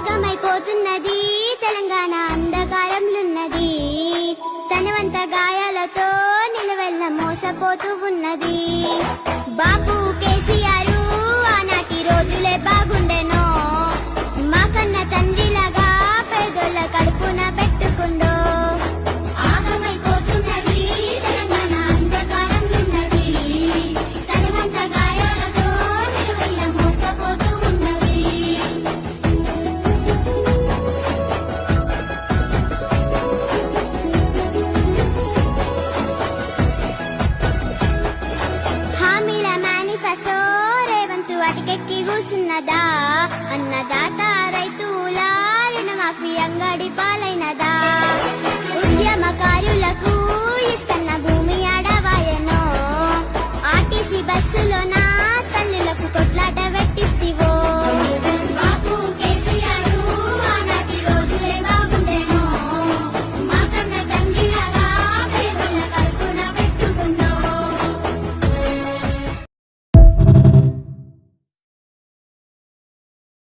ఆగమైపోతున్నది తెలంగాణ అంధకారంలున్నది, తనవంత గాయాలతో నిలవెల్ల మోసపోతూ ఉన్నది. బాబు కేసీఆర్ ఆనాటి రోజులే బాగుండెనో, మా కన్న తండ్రిలాగా పేదోళ్ళ కడుపున పెట్టుకుండో. ఆగమైపోతున్నది తెలంగాణ అంధకారంలున్నది, తనవంత గాయాలతో నిలవెల్ల మోసపోతూ ఉన్నది. హామీల మేనిఫెస్టో రేవంతు అటికెక్కి కూసున్నదా, అన్నదాత రైతుల రుణమాఫీ అంగడి పాలై